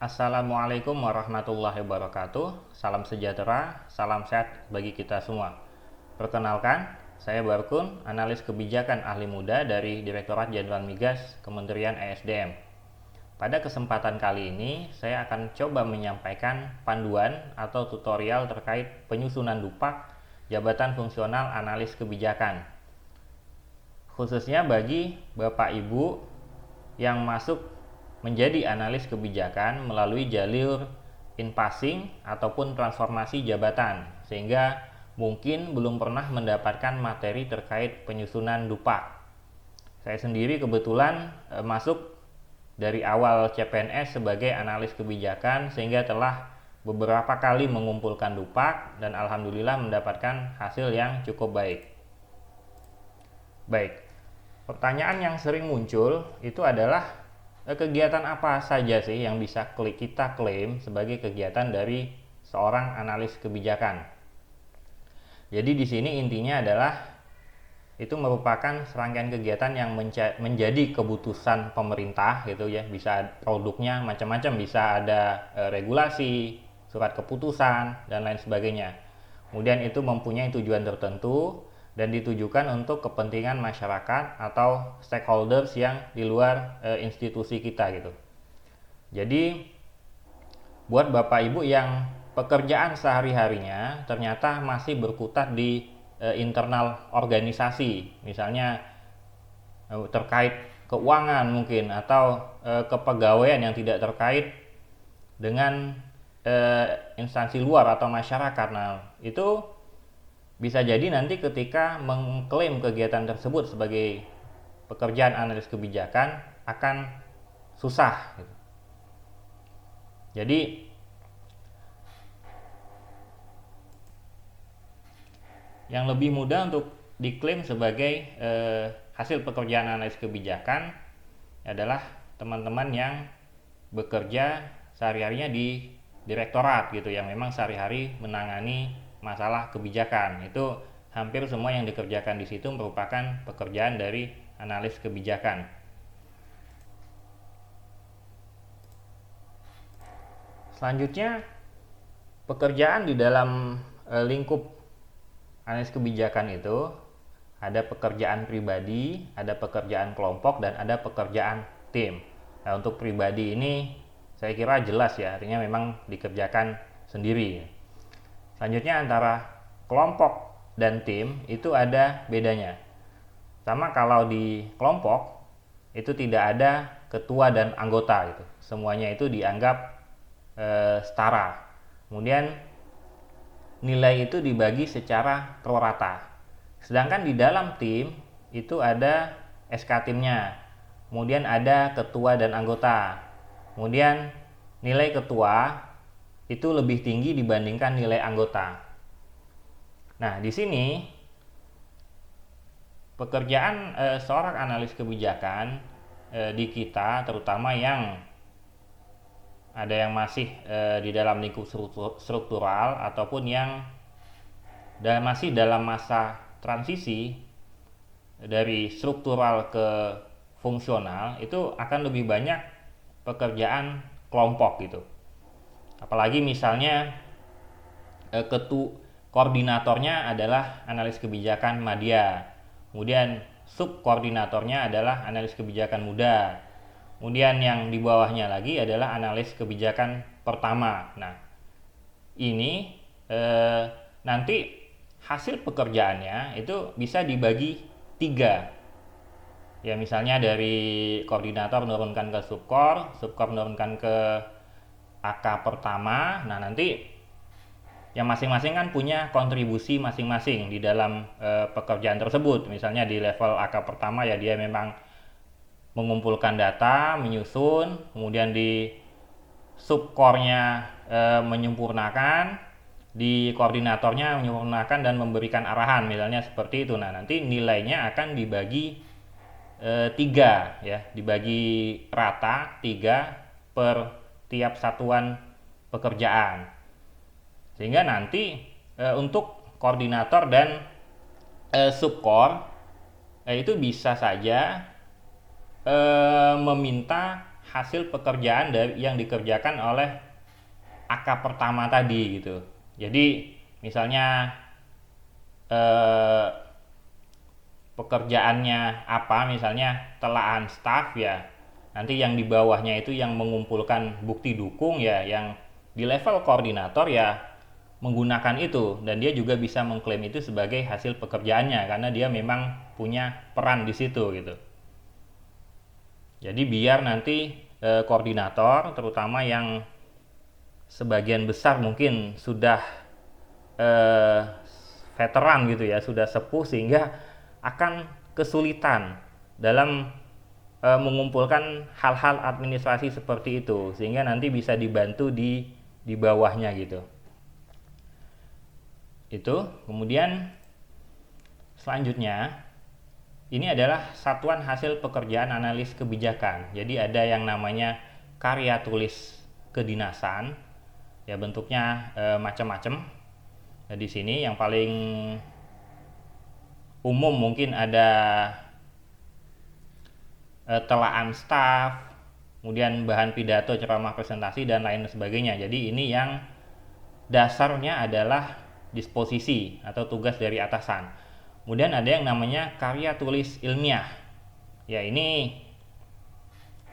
Assalamualaikum warahmatullahi wabarakatuh. Salam sejahtera, salam sehat bagi kita semua. Perkenalkan, saya Barkun, analis kebijakan ahli muda dari Direktorat Jenderal Migas Kementerian ESDM. Pada kesempatan kali ini, saya akan coba menyampaikan panduan atau tutorial terkait penyusunan dupak jabatan fungsional analis kebijakan. Khususnya bagi Bapak Ibu yang masuk menjadi analis kebijakan melalui jalur in-passing ataupun transformasi jabatan, sehingga mungkin belum pernah mendapatkan materi terkait penyusunan dupak. Saya sendiri kebetulan masuk dari awal CPNS sebagai analis kebijakan, sehingga telah beberapa kali mengumpulkan dupak dan alhamdulillah mendapatkan hasil yang cukup baik. Pertanyaan yang sering muncul itu adalah kegiatan apa saja sih yang bisa kita klaim sebagai kegiatan dari seorang analis kebijakan. Jadi di sini intinya adalah itu merupakan serangkaian kegiatan yang menjadi keputusan pemerintah gitu ya. Bisa produknya macam-macam, bisa ada regulasi, surat keputusan dan lain sebagainya. Kemudian itu mempunyai tujuan tertentu dan ditujukan untuk kepentingan masyarakat atau stakeholders yang di luar institusi kita gitu. Jadi buat Bapak Ibu yang pekerjaan sehari-harinya ternyata masih berkutat di internal organisasi, misalnya terkait keuangan mungkin atau kepegawaian yang tidak terkait dengan instansi luar atau masyarakat. Nah, itu bisa jadi nanti ketika mengklaim kegiatan tersebut sebagai pekerjaan analis kebijakan akan susah gitu. Jadi yang lebih mudah untuk diklaim sebagai hasil pekerjaan analis kebijakan adalah teman-teman yang bekerja sehari-harinya di direktorat gitu, yang memang sehari-hari menangani masalah kebijakan. Itu hampir semua yang dikerjakan di situ merupakan pekerjaan dari analis kebijakan. Selanjutnya, pekerjaan di dalam lingkup analis kebijakan itu ada pekerjaan pribadi, ada pekerjaan kelompok, dan ada pekerjaan tim. Nah, untuk pribadi ini saya kira jelas ya, artinya memang dikerjakan sendiri. Selanjutnya antara kelompok dan tim itu ada bedanya. Sama kalau di kelompok itu tidak ada ketua dan anggota gitu. Semuanya itu dianggap setara. Kemudian nilai itu dibagi secara prorata. Sedangkan di dalam tim itu ada SK timnya. Kemudian ada ketua dan anggota. Kemudian nilai ketua itu lebih tinggi dibandingkan nilai anggota. Nah, di sini pekerjaan seorang analis kebijakan di kita, terutama yang ada yang masih di dalam lingkup struktural ataupun yang masih dalam masa transisi dari struktural ke fungsional, itu akan lebih banyak pekerjaan kelompok gitu. Apalagi misalnya koordinatornya adalah analis kebijakan madya, kemudian subkoordinatornya adalah analis kebijakan muda, kemudian yang di bawahnya lagi adalah analis kebijakan pertama. Nah, ini nanti hasil pekerjaannya itu bisa dibagi 3. Ya, misalnya dari koordinator menurunkan ke subkor menurunkan ke AK pertama. Nah, nanti yang masing-masing kan punya kontribusi masing-masing di dalam pekerjaan tersebut. Misalnya di level AK pertama ya dia memang mengumpulkan data, menyusun, kemudian di subkornya menyempurnakan, di koordinatornya menyempurnakan dan memberikan arahan, misalnya seperti itu. Nah, nanti nilainya akan dibagi 3 ya, dibagi rata 3 per tiap satuan pekerjaan, sehingga nanti untuk koordinator dan subkor itu bisa saja meminta hasil pekerjaan yang dikerjakan oleh AK pertama tadi gitu. Jadi misalnya pekerjaannya apa, misalnya telaan staff ya, nanti yang di bawahnya itu yang mengumpulkan bukti dukung ya, yang di level koordinator ya menggunakan itu, dan dia juga bisa mengklaim itu sebagai hasil pekerjaannya karena dia memang punya peran di situ gitu. Jadi biar nanti koordinator, terutama yang sebagian besar mungkin sudah veteran gitu ya, sudah sepuh, sehingga akan kesulitan dalam mengumpulkan hal-hal administrasi seperti itu, sehingga nanti bisa dibantu di bawahnya gitu. Itu kemudian selanjutnya ini adalah satuan hasil pekerjaan analis kebijakan. Jadi ada yang namanya karya tulis kedinasan ya, bentuknya macam-macam. Nah, di sini yang paling umum mungkin ada telaan staf, kemudian bahan pidato, ceramah, presentasi, dan lain sebagainya. Jadi ini yang dasarnya adalah disposisi atau tugas dari atasan. Kemudian ada yang namanya karya tulis ilmiah. Ya, ini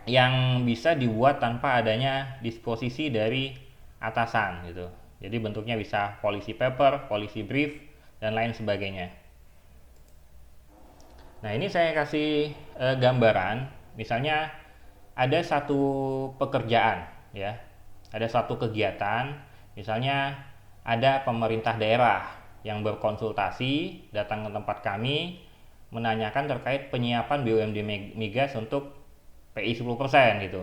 yang bisa dibuat tanpa adanya disposisi dari atasan gitu. Jadi bentuknya bisa policy paper, policy brief, dan lain sebagainya. Nah, ini saya kasih gambaran, misalnya ada satu pekerjaan ya, ada satu kegiatan, misalnya ada pemerintah daerah yang berkonsultasi datang ke tempat kami menanyakan terkait penyiapan BUMD migas untuk PI 10% gitu.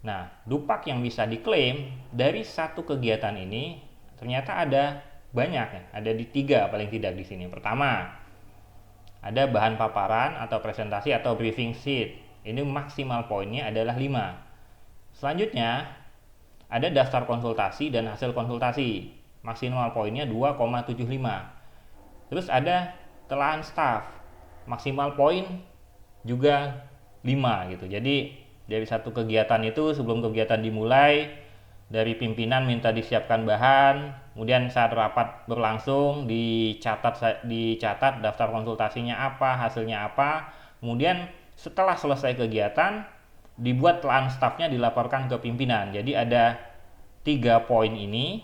Nah, dupak yang bisa diklaim dari satu kegiatan ini ternyata ada banyak ya, ada di 3 paling tidak di sini. Pertama, ada bahan paparan atau presentasi atau briefing sheet. Ini maksimal poinnya adalah 5. Selanjutnya, ada daftar konsultasi dan hasil konsultasi. Maksimal poinnya 2,75. Terus ada telaan staff. Maksimal poin juga 5 gitu. Jadi dari satu kegiatan itu, sebelum kegiatan dimulai, dari pimpinan minta disiapkan bahan, kemudian saat rapat berlangsung dicatat daftar konsultasinya apa, hasilnya apa, kemudian setelah selesai kegiatan dibuat telaan stafnya, dilaporkan ke pimpinan. Jadi ada 3 poin ini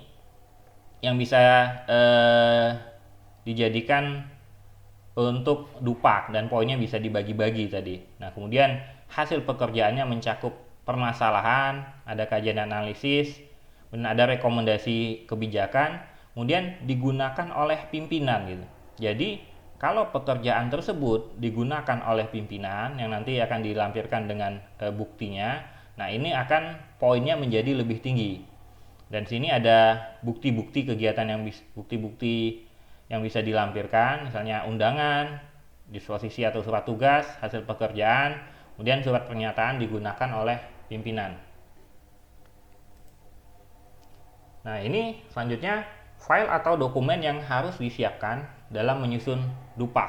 yang bisa dijadikan untuk dupak, dan poinnya bisa dibagi-bagi tadi. Nah, kemudian hasil pekerjaannya mencakup permasalahan, ada kajian analisis, dan ada rekomendasi kebijakan, kemudian digunakan oleh pimpinan gitu. Jadi kalau pekerjaan tersebut digunakan oleh pimpinan yang nanti akan dilampirkan dengan buktinya, nah ini akan poinnya menjadi lebih tinggi. Dan sini ada bukti-bukti kegiatan bukti-bukti yang bisa dilampirkan, misalnya undangan, disposisi atau surat tugas, hasil pekerjaan, kemudian surat pernyataan digunakan oleh pimpinan. Nah, ini selanjutnya file atau dokumen yang harus disiapkan dalam menyusun dupak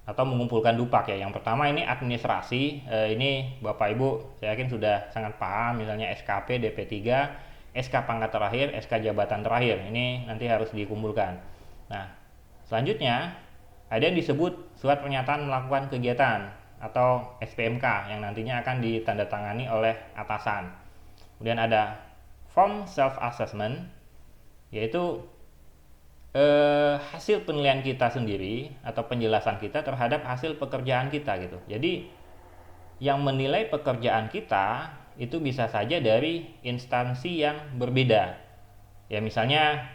atau mengumpulkan dupak ya. Yang pertama ini administrasi. Ini Bapak Ibu saya yakin sudah sangat paham, misalnya SKP, DP3, SK pangkat terakhir, SK jabatan terakhir. Ini nanti harus dikumpulkan. Nah, selanjutnya ada yang disebut surat pernyataan melakukan kegiatan atau SPMK yang nantinya akan ditandatangani oleh atasan. Kemudian ada form self assessment, yaitu hasil penilaian kita sendiri atau penjelasan kita terhadap hasil pekerjaan kita gitu. Jadi yang menilai pekerjaan kita itu bisa saja dari instansi yang berbeda. Ya, misalnya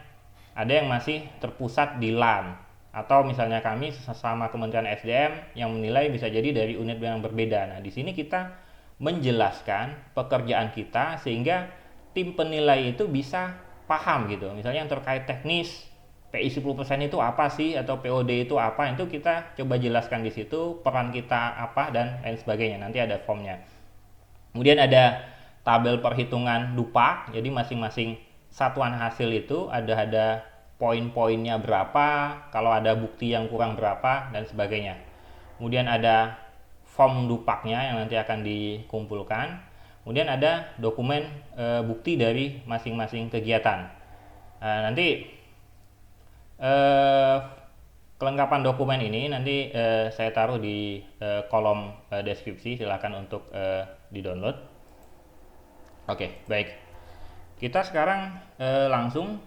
ada yang masih terpusat di LAN, atau misalnya kami sesama Kementerian SDM yang menilai bisa jadi dari unit yang berbeda. Nah, di sini kita menjelaskan pekerjaan kita sehingga tim penilai itu bisa paham gitu. Misalnya yang terkait teknis, PI 10% itu apa sih, atau POD itu apa, itu kita coba jelaskan di situ, peran kita apa dan lain sebagainya. Nanti ada formnya. Kemudian ada tabel perhitungan dupak. Jadi masing-masing satuan hasil itu ada poin-poinnya berapa, kalau ada bukti yang kurang berapa, dan sebagainya. Kemudian ada form dupaknya yang nanti akan dikumpulkan. Kemudian ada dokumen bukti dari masing-masing kegiatan. Nanti kelengkapan dokumen ini nanti saya taruh di kolom deskripsi, silakan untuk di-download. Oke, baik. Kita sekarang langsung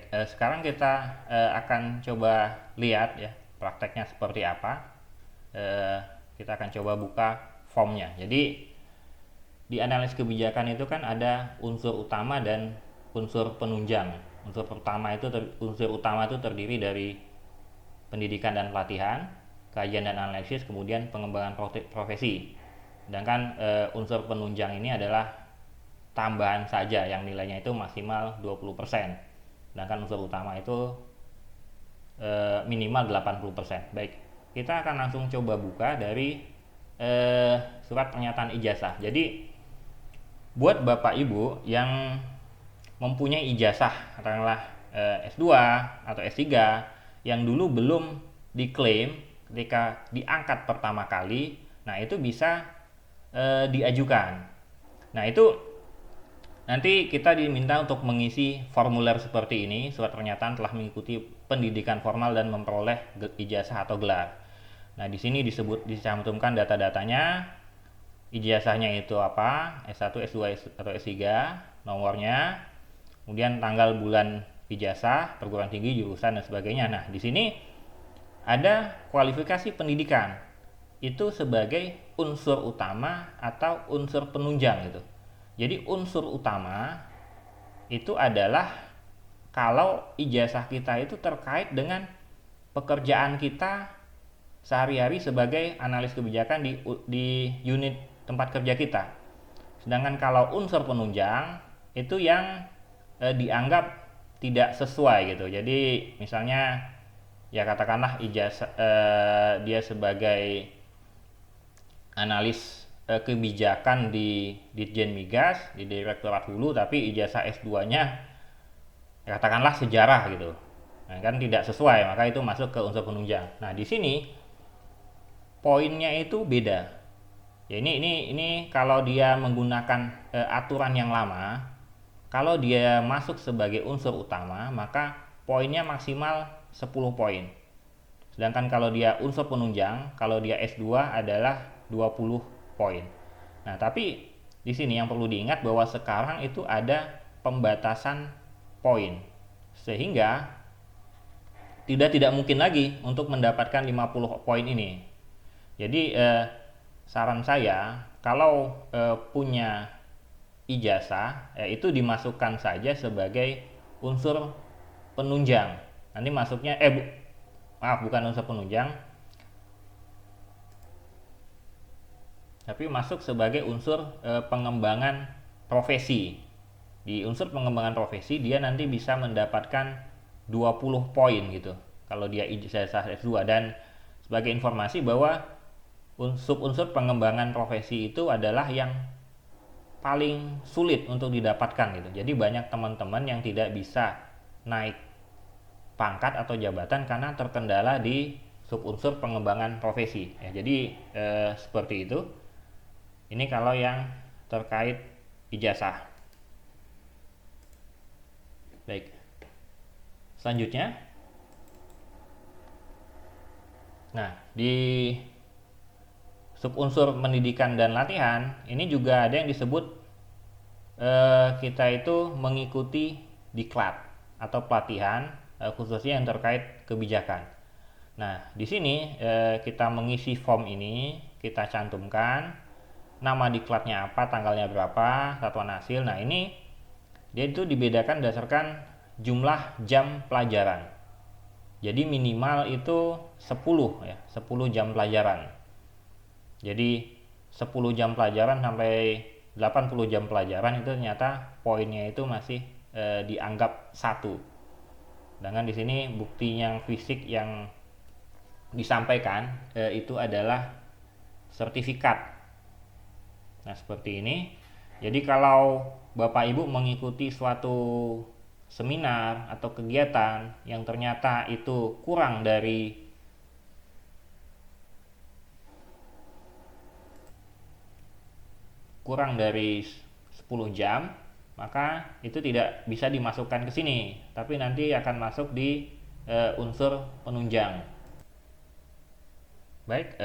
sekarang kita akan coba lihat ya prakteknya seperti apa. Kita akan coba buka formnya. Jadi di analis kebijakan itu kan ada unsur utama dan unsur penunjang. Unsur utama itu terdiri dari pendidikan dan pelatihan, kajian dan analisis, kemudian pengembangan profesi. Sedangkan unsur penunjang ini adalah tambahan saja yang nilainya itu maksimal 20%. Sedangkan unsur utama itu minimal 80%. Baik, kita akan langsung coba buka dari surat pernyataan ijazah. Jadi buat Bapak Ibu yang mempunyai ijazah katakanlah S2 atau S3 yang dulu belum diklaim ketika diangkat pertama kali, nah itu bisa diajukan. Nah itu nanti kita diminta untuk mengisi formulir seperti ini, surat pernyataan telah mengikuti pendidikan formal dan memperoleh ijazah atau gelar. Nah di sini dicantumkan data-datanya, ijazahnya itu apa, S1, S2 atau S3, nomornya, kemudian tanggal bulan ijazah, perguruan tinggi, jurusan dan sebagainya. Nah di sini ada kualifikasi pendidikan itu sebagai unsur utama atau unsur penunjang gitu. Jadi unsur utama itu adalah kalau ijazah kita itu terkait dengan pekerjaan kita sehari-hari sebagai analis kebijakan di unit tempat kerja kita. Sedangkan kalau unsur penunjang itu yang dianggap tidak sesuai gitu. Jadi misalnya ya katakanlah ijazah dia sebagai analis kebijakan di Ditjen Migas, di Direktorat Hulu, tapi ijazah S2-nya katakanlah sejarah gitu. Nah, kan tidak sesuai, maka itu masuk ke unsur penunjang. Nah, di sini poinnya itu beda. Ya ini kalau dia menggunakan aturan yang lama, kalau dia masuk sebagai unsur utama, maka poinnya maksimal 10 poin. Sedangkan kalau dia unsur penunjang, kalau dia S2 adalah 20 poin. Nah, tapi di sini yang perlu diingat bahwa sekarang itu ada pembatasan poin. Sehingga tidak mungkin lagi untuk mendapatkan 50 poin ini. Jadi saran saya kalau punya ijazah itu dimasukkan saja sebagai unsur penunjang. Nanti masuknya bukan unsur penunjang, tapi masuk sebagai unsur pengembangan profesi. Di unsur pengembangan profesi dia nanti bisa mendapatkan 20 poin gitu kalau dia ijazah S2. Dan sebagai informasi bahwa unsur pengembangan profesi itu adalah yang paling sulit untuk didapatkan gitu. Jadi banyak teman-teman yang tidak bisa naik pangkat atau jabatan karena terkendala di subunsur pengembangan profesi. Ya, jadi seperti itu. Ini kalau yang terkait ijazah. Baik. Selanjutnya. Nah, di subunsur pendidikan dan latihan ini juga ada yang disebut kita itu mengikuti diklat atau pelatihan khususnya yang terkait kebijakan. Nah di sini kita mengisi form ini, kita cantumkan nama diklatnya apa, tanggalnya berapa, satuan hasil. Nah ini dia itu dibedakan berdasarkan jumlah jam pelajaran. Jadi minimal itu 10 ya, 10 jam pelajaran. Jadi 10 jam pelajaran sampai 80 jam pelajaran itu ternyata poinnya itu masih dianggap 1. Sedangkan di sini bukti yang fisik yang disampaikan itu adalah sertifikat. Nah, seperti ini. Jadi kalau Bapak Ibu mengikuti suatu seminar atau kegiatan yang ternyata itu kurang dari 10 jam, maka itu tidak bisa dimasukkan ke sini, tapi nanti akan masuk di unsur penunjang. Baik,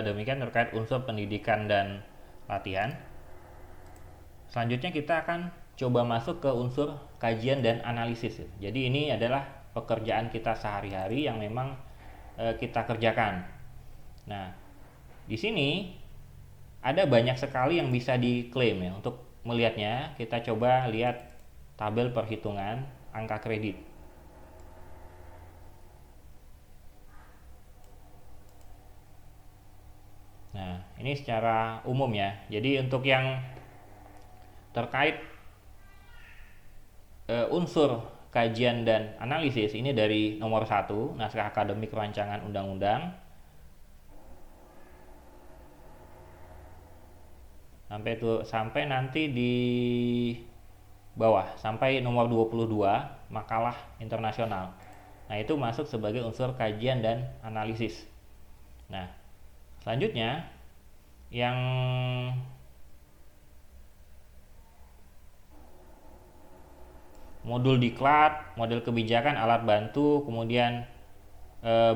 demikian terkait unsur pendidikan dan latihan. Selanjutnya kita akan coba masuk ke unsur kajian dan analisis. Jadi ini adalah pekerjaan kita sehari-hari yang memang kita kerjakan. Nah, di sini ada banyak sekali yang bisa diklaim ya. Untuk melihatnya, kita coba lihat tabel perhitungan angka kredit. Nah, ini secara umum ya. Jadi untuk yang terkait unsur kajian dan analisis, ini dari nomor 1, naskah akademik rancangan undang-undang, sampai nanti di bawah sampai nomor 22, makalah internasional. Nah, itu masuk sebagai unsur kajian dan analisis. Nah, selanjutnya yang modul diklat, model kebijakan, alat bantu, kemudian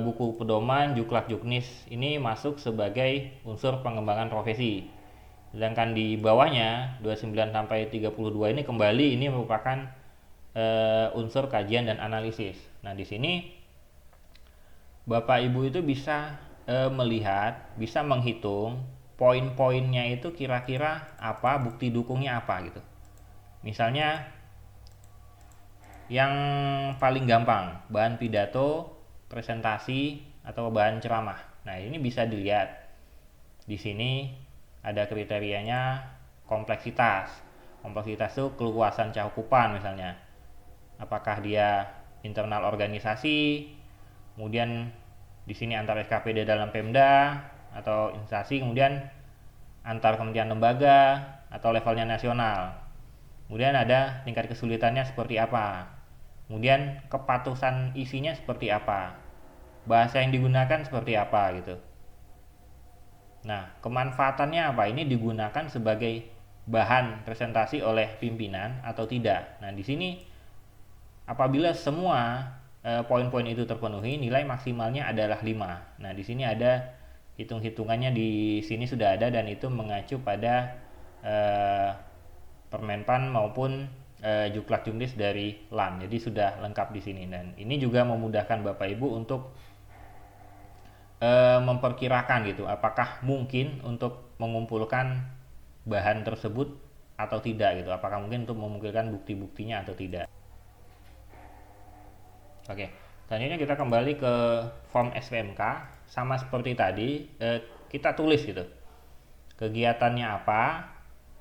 buku pedoman, juklak juknis, ini masuk sebagai unsur pengembangan profesi. Sedangkan di bawahnya 29 sampai 32 ini kembali ini merupakan unsur kajian dan analisis. Nah, di sini Bapak Ibu itu bisa melihat, bisa menghitung poin-poinnya itu kira-kira apa, bukti dukungnya apa gitu. Misalnya yang paling gampang, bahan pidato, presentasi, atau bahan ceramah. Nah, ini bisa dilihat. Di sini ada kriterianya kompleksitas. Kompleksitas itu keluasan cakupan misalnya. Apakah dia internal organisasi, kemudian di sini antar SKPD dalam Pemda atau instansi, kemudian antar kementerian lembaga atau levelnya nasional. Kemudian ada tingkat kesulitannya seperti apa. Kemudian kepatusan isinya seperti apa. Bahasa yang digunakan seperti apa gitu. Nah, kemanfaatannya apa? Ini digunakan sebagai bahan presentasi oleh pimpinan atau tidak. Nah, di sini apabila semua poin-poin itu terpenuhi, nilai maksimalnya adalah 5. Nah, di sini ada hitung-hitungannya, di sini sudah ada, dan itu mengacu pada Permenpan maupun juklak juknis dari LAN. Jadi sudah lengkap di sini, dan ini juga memudahkan Bapak Ibu untuk memperkirakan gitu, apakah mungkin untuk mengumpulkan bahan tersebut atau tidak gitu, apakah mungkin untuk mengumpulkan bukti-buktinya atau tidak. Oke, selanjutnya kita kembali ke form SPMK, sama seperti tadi, kita tulis gitu, kegiatannya apa,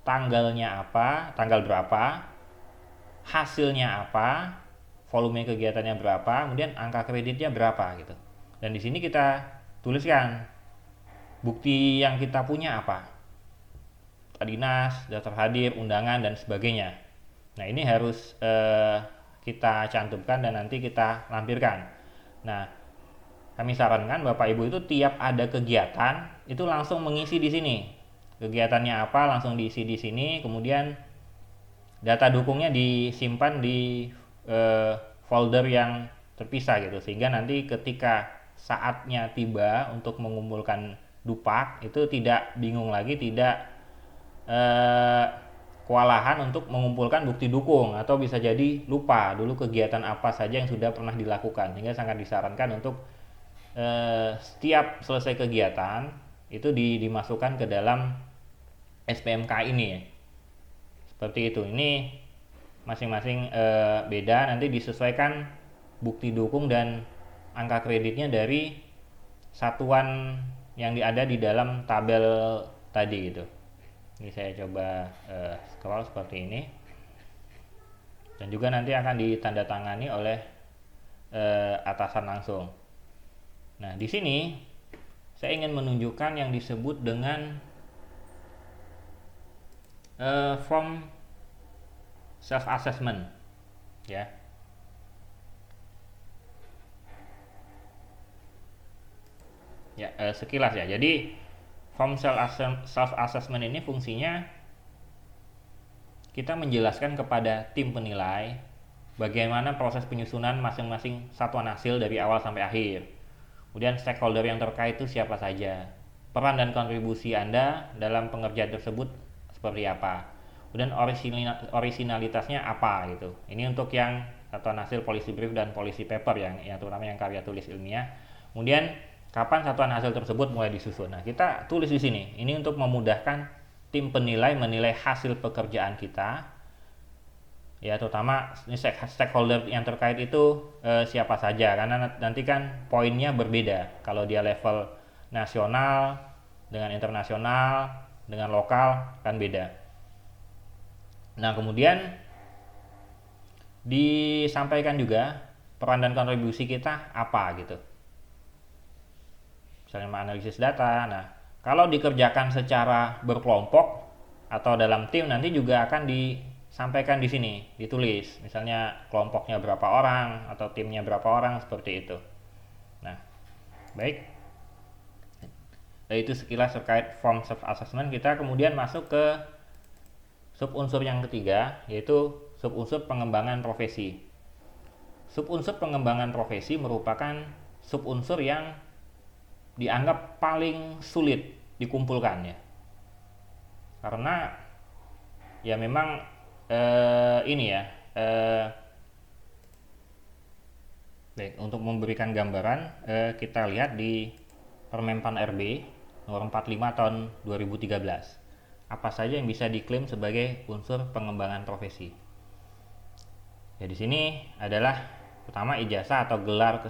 tanggalnya apa, tanggal berapa, hasilnya apa, volume kegiatannya berapa, kemudian angka kreditnya berapa gitu. Dan di sini kita tuliskan bukti yang kita punya apa, dinas, daftar hadir, undangan, dan sebagainya. Nah, ini harus kita cantumkan dan nanti kita lampirkan. Nah, kami sarankan Bapak Ibu itu tiap ada kegiatan itu langsung mengisi di sini. Kegiatannya apa langsung diisi di sini, kemudian data dukungnya disimpan di folder yang terpisah gitu, sehingga nanti ketika saatnya tiba untuk mengumpulkan dupak itu tidak bingung lagi, tidak kewalahan untuk mengumpulkan bukti dukung, atau bisa jadi lupa dulu kegiatan apa saja yang sudah pernah dilakukan. Sehingga sangat disarankan untuk setiap selesai kegiatan itu dimasukkan ke dalam SPMK ini ya. Seperti itu. Ini masing-masing beda, nanti disesuaikan bukti dukung dan angka kreditnya dari satuan yang ada di dalam tabel tadi gitu. Ini saya coba scroll seperti ini, dan juga nanti akan ditandatangani oleh atasan langsung. Nah, di sini saya ingin menunjukkan yang disebut dengan form self assessment ya. Ya, sekilas ya. Jadi form self assessment ini fungsinya kita menjelaskan kepada tim penilai bagaimana proses penyusunan masing-masing satuan hasil dari awal sampai akhir. Kemudian stakeholder yang terkait itu siapa saja. Peran dan kontribusi Anda dalam pengerjaan tersebut seperti apa. Kemudian orisinalitasnya apa gitu. Ini untuk yang satuan hasil policy brief dan policy paper yang terutama yang karya tulis ilmiah. Kemudian kapan satuan hasil tersebut mulai disusun. Nah, kita tulis di sini. Ini untuk memudahkan tim penilai menilai hasil pekerjaan kita. Ya, terutama ini stakeholder yang terkait itu siapa saja, karena nanti kan poinnya berbeda kalau dia level nasional dengan internasional dengan lokal kan beda. Nah, kemudian disampaikan juga peran dan kontribusi kita apa gitu, misalnya menganalisis data. Nah, kalau dikerjakan secara berkelompok atau dalam tim nanti juga akan disampaikan di sini, ditulis misalnya kelompoknya berapa orang atau timnya berapa orang, seperti itu. Nah, baik, itu sekilas terkait form self assessment. Kita kemudian masuk ke subunsur yang ketiga, yaitu subunsur pengembangan profesi. Subunsur pengembangan profesi merupakan subunsur yang dianggap paling sulit dikumpulkan ya, karena ya memang ini ya, baik, untuk memberikan gambaran kita lihat di Permenpan RB nomor 45 tahun 2013 apa saja yang bisa diklaim sebagai unsur pengembangan profesi. Ya, di sini adalah pertama ijazah atau gelar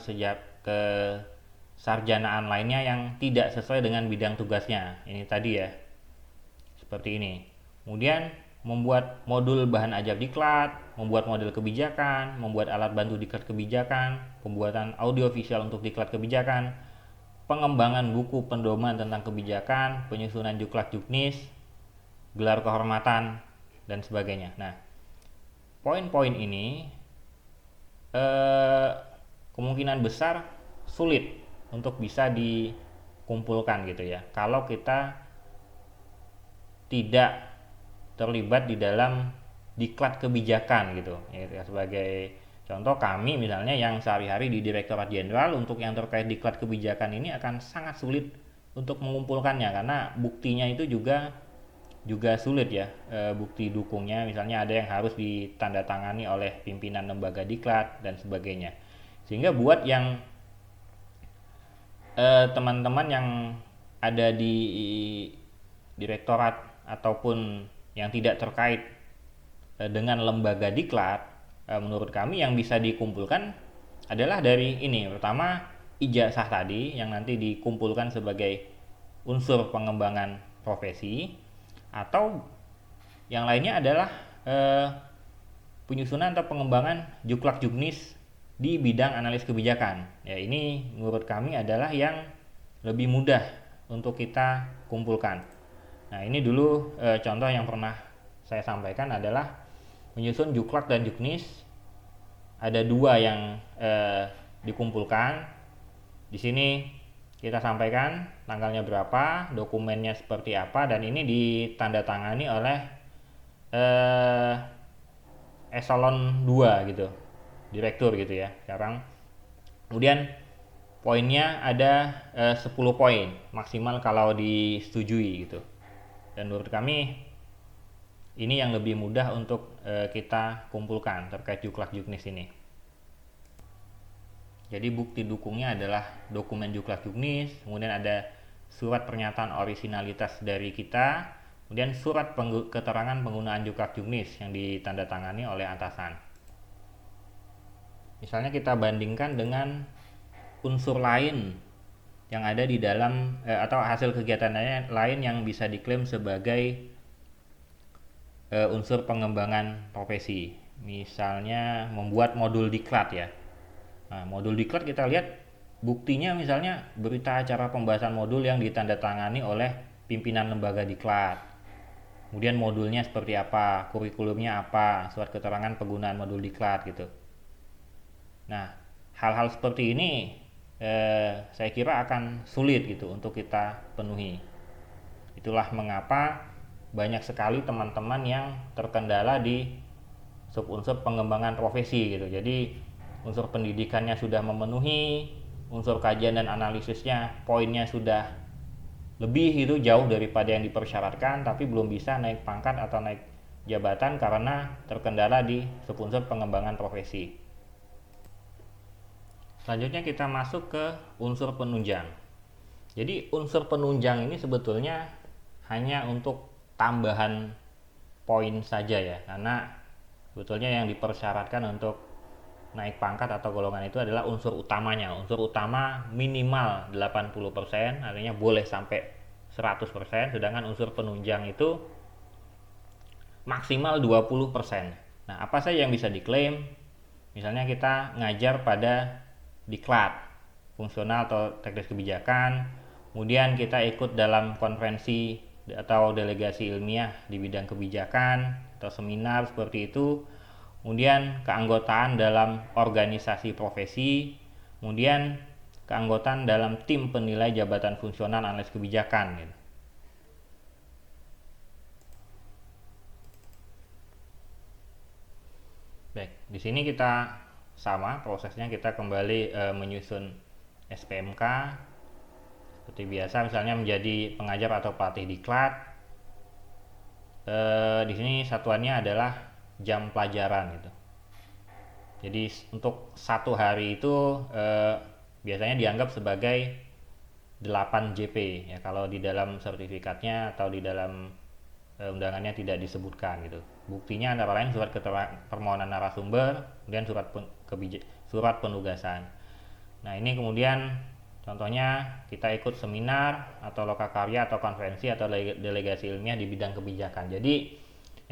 kesarjanaan lainnya yang tidak sesuai dengan bidang tugasnya. Ini tadi ya, seperti ini. Kemudian membuat modul bahan ajar diklat, membuat model kebijakan, membuat alat bantu diklat kebijakan, pembuatan audiovisual untuk diklat kebijakan, pengembangan buku pendoman tentang kebijakan, penyusunan juklat juknis, gelar kehormatan, dan sebagainya. Nah, poin-poin ini kemungkinan besar sulit untuk bisa dikumpulkan gitu ya, kalau kita tidak terlibat di dalam diklat kebijakan gitu ya. Sebagai contoh, kami misalnya yang sehari-hari di Direktorat Jenderal untuk yang terkait diklat kebijakan ini akan sangat sulit untuk mengumpulkannya, karena buktinya itu juga sulit ya. Bukti dukungnya misalnya ada yang harus ditandatangani oleh pimpinan lembaga diklat dan sebagainya, sehingga buat yang teman-teman yang ada di direktorat ataupun yang tidak terkait dengan lembaga diklat, menurut kami yang bisa dikumpulkan adalah dari ini, pertama ijazah tadi yang nanti dikumpulkan sebagai unsur pengembangan profesi, atau yang lainnya adalah penyusunan atau pengembangan juklak juknis di bidang analis kebijakan. Ya, ini menurut kami adalah yang lebih mudah untuk kita kumpulkan. Nah, ini dulu contoh yang pernah saya sampaikan adalah menyusun juklak dan juknis. Ada dua yang dikumpulkan. Di sini kita sampaikan tanggalnya berapa, dokumennya seperti apa, dan ini ditandatangani oleh eselon 2 gitu, direktur gitu ya sekarang. Kemudian poinnya ada 10 poin maksimal kalau disetujui gitu, dan menurut kami ini yang lebih mudah untuk kita kumpulkan terkait juklak juknis ini. Jadi bukti dukungnya adalah dokumen juklak juknis, kemudian ada surat pernyataan orisinalitas dari kita, kemudian surat keterangan penggunaan juklak juknis yang ditandatangani oleh atasan. Misalnya kita bandingkan dengan unsur lain yang ada di dalam atau hasil kegiatan lain yang bisa diklaim sebagai unsur pengembangan profesi. Misalnya membuat modul diklat ya. Nah, modul diklat kita lihat buktinya misalnya berita acara pembahasan modul yang ditandatangani oleh pimpinan lembaga diklat. Kemudian modulnya seperti apa, kurikulumnya apa, surat keterangan penggunaan modul diklat gitu. Nah, hal-hal seperti ini saya kira akan sulit gitu untuk kita penuhi. Itulah mengapa banyak sekali teman-teman yang terkendala di sub-unsur pengembangan profesi gitu. Jadi unsur pendidikannya sudah memenuhi, unsur kajian dan analisisnya poinnya sudah lebih itu jauh daripada yang dipersyaratkan, tapi belum bisa naik pangkat atau naik jabatan karena terkendala di sub-unsur pengembangan profesi. Selanjutnya kita masuk ke unsur penunjang. Jadi unsur penunjang ini sebetulnya hanya untuk tambahan poin saja ya, karena sebetulnya yang dipersyaratkan untuk naik pangkat atau golongan itu adalah unsur utamanya. Unsur utama minimal 80%, artinya boleh sampai 100%, sedangkan unsur penunjang itu maksimal 20%. Nah, apa saja yang bisa diklaim? Misalnya kita ngajar pada diklat, fungsional atau teknis kebijakan, kemudian kita ikut dalam konferensi atau delegasi ilmiah di bidang kebijakan atau seminar seperti itu, kemudian keanggotaan dalam organisasi profesi, kemudian keanggotaan dalam tim penilai jabatan fungsional analis kebijakan gitu. Baik, di sini kita sama prosesnya, kita kembali menyusun SPMK seperti biasa, misalnya menjadi pengajar atau pelatih diklat. Di sini satuannya adalah jam pelajaran gitu. Jadi untuk satu hari itu biasanya dianggap sebagai 8 JP ya, kalau di dalam sertifikatnya atau di dalam undangannya tidak disebutkan gitu. Buktinya antara lain surat permohonan narasumber, kemudian surat penugasan. Nah, ini kemudian contohnya kita ikut seminar atau lokakarya atau konferensi atau delegasi ilmiah di bidang kebijakan. Jadi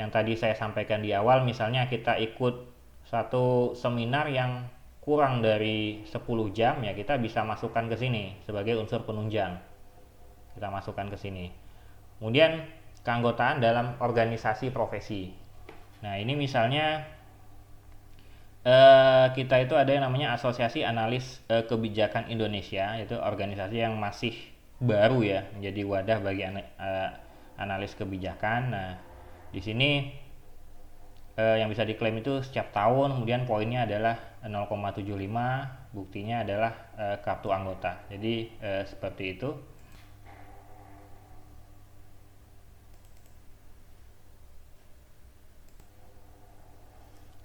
yang tadi saya sampaikan di awal, misalnya kita ikut satu seminar yang kurang dari 10 jam ya, kita bisa masukkan ke sini sebagai unsur penunjang. Kita masukkan ke sini. Kemudian keanggotaan dalam organisasi profesi. Nah, ini misalnya kita itu ada yang namanya Asosiasi Analis Kebijakan Indonesia, itu organisasi yang masih baru ya, menjadi wadah bagi analis kebijakan. Nah, di sini yang bisa diklaim itu setiap tahun, kemudian poinnya adalah 0,75, buktinya adalah kartu anggota. Jadi seperti itu.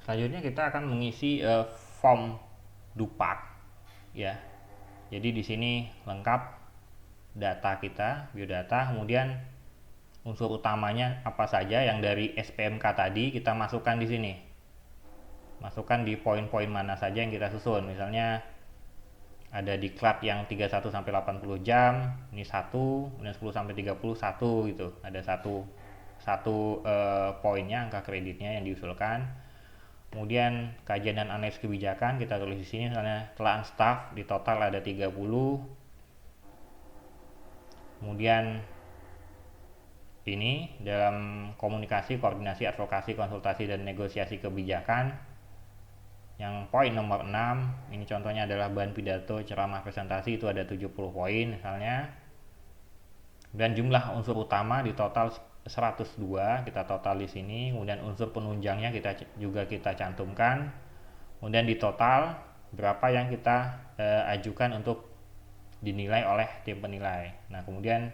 Selanjutnya kita akan mengisi form Dupak ya. Jadi di sini lengkap data kita, biodata, kemudian unsur utamanya apa saja yang dari SPMK tadi kita masukkan di sini. Masukkan di poin-poin mana saja yang kita susun. Misalnya ada diklat yang 31 sampai 80 jam, ini 1, kemudian 10 sampai 31 gitu. Ada satu poinnya, angka kreditnya yang diusulkan. Kemudian kajian dan analisis kebijakan kita tulis di sini, misalnya telaan staf di total ada 30. Kemudian ini dalam komunikasi, koordinasi, advokasi, konsultasi dan negosiasi kebijakan. Yang poin nomor 6, ini contohnya adalah bahan pidato, ceramah, presentasi, itu ada 70 poin misalnya. Dan jumlah unsur utama di total 102 kita total di sini, kemudian unsur penunjangnya kita cantumkan, kemudian di total berapa yang kita ajukan untuk dinilai oleh tim penilai. Nah, kemudian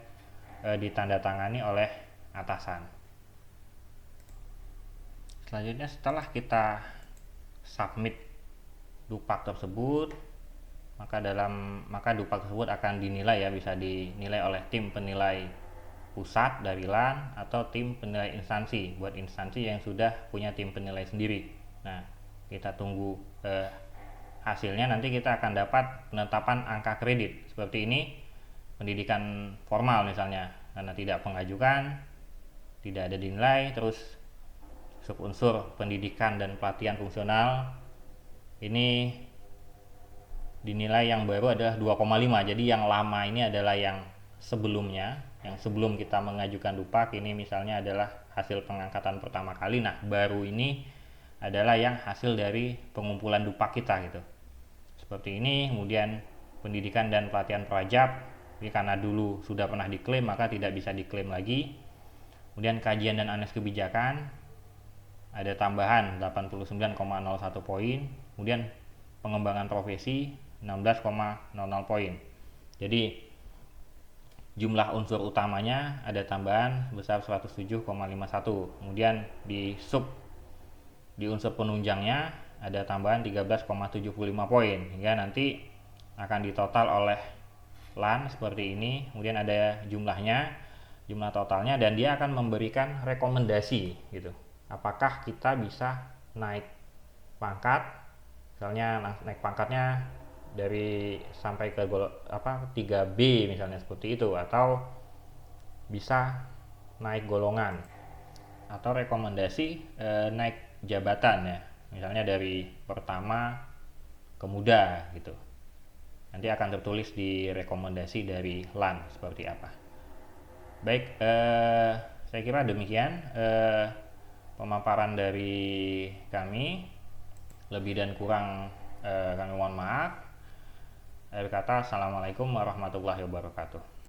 ditandatangani oleh atasan. Selanjutnya setelah kita submit Dupak tersebut, maka Dupak tersebut akan dinilai ya, bisa dinilai oleh tim penilai pusat dari LAN atau tim penilai instansi, buat instansi yang sudah punya tim penilai sendiri. Nah, kita tunggu hasilnya, nanti kita akan dapat penetapan angka kredit seperti ini. Pendidikan formal misalnya, karena tidak pengajukan, tidak ada dinilai, terus subunsur pendidikan dan pelatihan fungsional ini dinilai yang baru adalah 2,5. Jadi yang lama ini adalah yang sebelumnya, yang sebelum kita mengajukan Dupak, ini misalnya adalah hasil pengangkatan pertama kali. Nah, baru ini adalah yang hasil dari pengumpulan Dupak kita gitu. Seperti ini. Kemudian pendidikan dan pelatihan prajab, ini karena dulu sudah pernah diklaim maka tidak bisa diklaim lagi. Kemudian kajian dan analisis kebijakan ada tambahan 89,01 poin. Kemudian pengembangan profesi 16,00 poin. Jadi jumlah unsur utamanya ada tambahan besar 107,51. Kemudian di unsur penunjangnya ada tambahan 13,75 poin, hingga nanti akan ditotal oleh LAN seperti ini. Kemudian ada jumlah totalnya, dan dia akan memberikan rekomendasi gitu. Apakah kita bisa naik pangkat, misalnya naik pangkatnya dari sampai ke 3B misalnya seperti itu, atau bisa naik golongan, atau rekomendasi naik jabatan ya, misalnya dari pertama ke muda gitu. Nanti akan tertulis di rekomendasi dari LAN seperti apa. Baik, saya kira demikian pemaparan dari kami. Lebih dan kurang kami mohon maaf. Akhir kata, assalamualaikum warahmatullahi wabarakatuh.